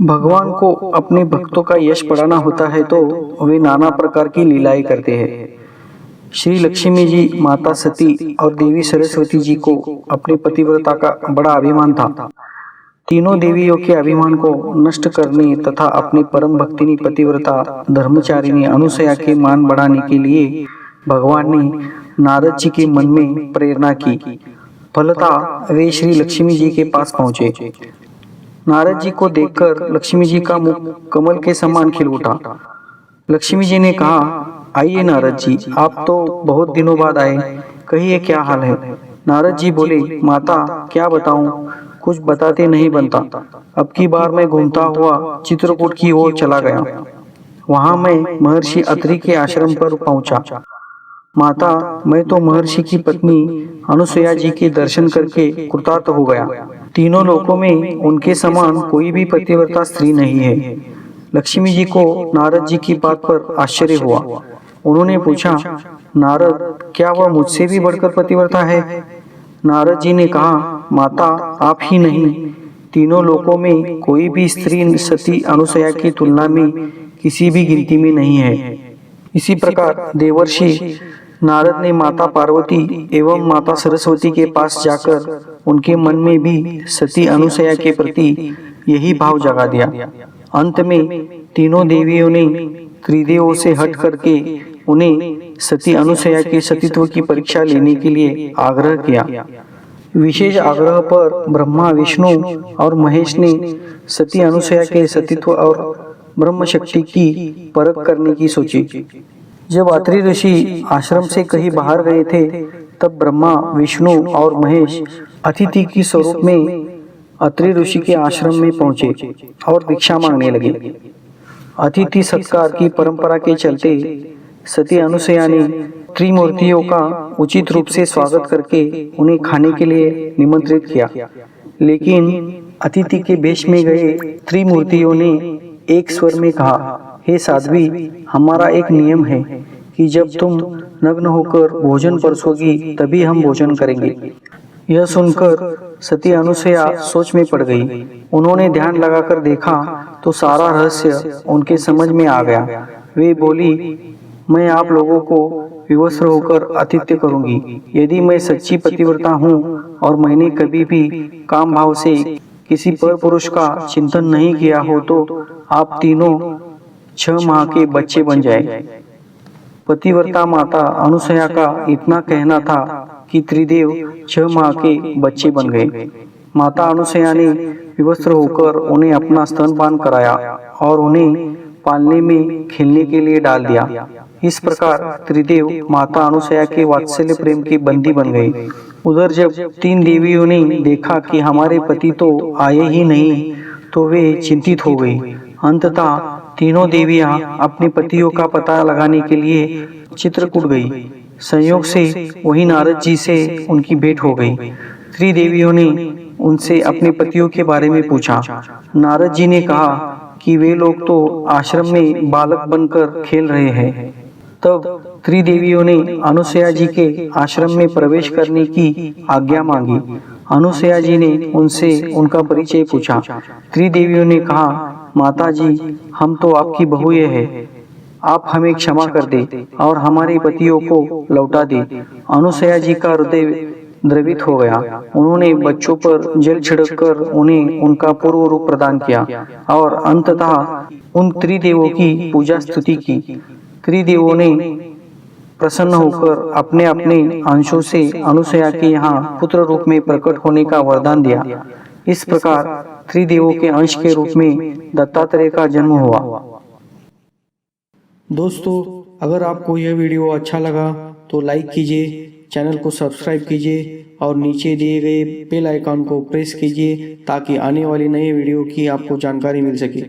भगवान को अपने भक्तों का यश बढ़ाना होता है तो वे नाना प्रकार की लीलाएं करते हैं। श्री लक्ष्मी जी, माता सती और देवी सरस्वती जी को अपने पतिव्रता का बड़ा अभिमान था। तीनों देवियों के अभिमान को नष्ट करने तथा अपनी परम भक्तिनी पतिव्रता धर्मचारिणी अनुसया के मान बढ़ाने के लिए भगवान ने नारद जी के मन में प्रेरणा की। फलतः वे श्री लक्ष्मी जी के पास पहुंचे। नारद जी को देखकर लक्ष्मी जी का मुख कमल के समान खिल उठा। लक्ष्मी जी ने कहा, आइए नारद जी, आप तो बहुत दिनों बाद आए, कहिए क्या हाल है। नारद जी बोले, माता क्या बताऊं, कुछ बताते नहीं बनता। अब की बार मैं घूमता हुआ चित्रकूट की ओर चला गया। वहां मैं महर्षि अत्रि के आश्रम पर पहुंचा। माता, मैं तो महर्षि की पत्नी अनुसुया जी के दर्शन करके कृतार्थ हो गया। तीनों लोकों में उनके समान कोई भी पतिव्रता स्त्री नहीं है। लक्ष्मी जी को नारद जी की बात पर आश्चर्य हुआ। उन्होंने पूछा, नारद, क्या वह मुझसे भी बढ़कर पतिव्रता है? नारद जी ने कहा, माता, आप ही नहीं, तीनों लोकों में कोई भी स्त्री सती अनुसया की तुलना में किसी भी गिनती में नहीं है। इसी प्रकार देवर्षि नारद ने माता पार्वती एवं माता सरस्वती के पास जाकर उनके मन में भी सती अनुसया के प्रति यही भाव जगा दिया। अंत में तीनों देवियों ने त्रिदेवों से हट करके उन्हें सती अनुसया के सतीत्व की परीक्षा लेने के लिए आग्रह किया। विशेष आग्रह पर ब्रह्मा, विष्णु और महेश ने सती अनुसया के सतीत्व और ब्रह्म शक्ति की परख करने की सोची। जब अत्रि ऋषि आश्रम से कहीं बाहर गए थे, तब ब्रह्मा, विष्णु और महेश अतिथि के स्वरूप में अत्रि ऋषि के आश्रम में पहुंचे और भिक्षा मांगने लगे। अतिथि सत्कार की परंपरा के चलते सती अनुसया ने त्रिमूर्तियों का उचित रूप से स्वागत करके उन्हें खाने के लिए निमंत्रित किया। लेकिन अतिथि के वेश में गए त्रिमूर्तियों ने एक स्वर में कहा, हे साध्वी, हमारा एक नियम है कि जब तुम नग्न होकर भोजन परसोगी तभी हम भोजन करेंगे। यह सुनकर सती अनुसया सोच में पड़ गई। उन्होंने ध्यान लगाकर देखा तो सारा रहस्य उनके समझ में आ गया। वे बोली, मैं आप लोगों को विवस्त्र होकर आतिथ्य करूंगी। यदि मैं सच्ची पतिव्रता हूँ और मैंने कभी भी काम भाव से किसी पर पुरुष का चिंतन नहीं किया हो तो आप तीनों 6 माह के बच्चे बन जाए। पतिव्रता माता अनुसया का इतना कहना था कि त्रिदेव 6 माह के बच्चे बन गए। माता अनुसया ने विवस्त्र होकर उन्हें अपना स्तनपान कराया और उन्हें पालने में खेलने के लिए डाल दिया। इस प्रकार त्रिदेव माता अनुसया के वात्सल्य प्रेम के बंदी बन गए। उधर जब 3 देवियों ने देखा कि हमारे पति तो आए ही नहीं, तो वे चिंतित हो गई। अंततः तीनों देवियां अपने पतियों का पता लगाने के लिए चित्रकूट गई। संयोग से वही नारद जी से उनकी भेंट हो गई। त्रिदेवियों ने उनसे अपने पतियों के बारे में पूछा। नारद जी ने कहा कि वे लोग तो आश्रम में बालक बनकर खेल रहे हैं। तब त्रिदेवियों ने अनुसया जी के आश्रम में प्रवेश करने की आज्ञा मांगी। अनुसया जी ने उनसे उनका परिचय पूछा। त्रिदेवियों ने कहा, माता जी, हम तो आपकी बहुएं हैं, आप हमें क्षमा कर दे और हमारे पतियों को लौटा दे। अनुसया जी का हृदय द्रवित हो गया। उन्होंने बच्चों पर जल छिड़ककर उन्हें उनका पूर्व रूप प्रदान किया और अंततः उन त्रिदेवों की पूजा स्तुति की। त्रिदेवों ने प्रसन्न होकर अपने अपने अंशों से अनुसया के यहाँ पुत्र रूप में प्रकट होने का वरदान दिया। इस प्रकार त्रिदेवों के अंश के रूप में दत्तात्रेय का जन्म हुआ। दोस्तों, अगर आपको यह वीडियो अच्छा लगा तो लाइक कीजिए, चैनल को सब्सक्राइब कीजिए और नीचे दिए गए बेल आइकन को प्रेस कीजिए ताकि आने वाली नई वीडियो की आपको जानकारी मिल सके।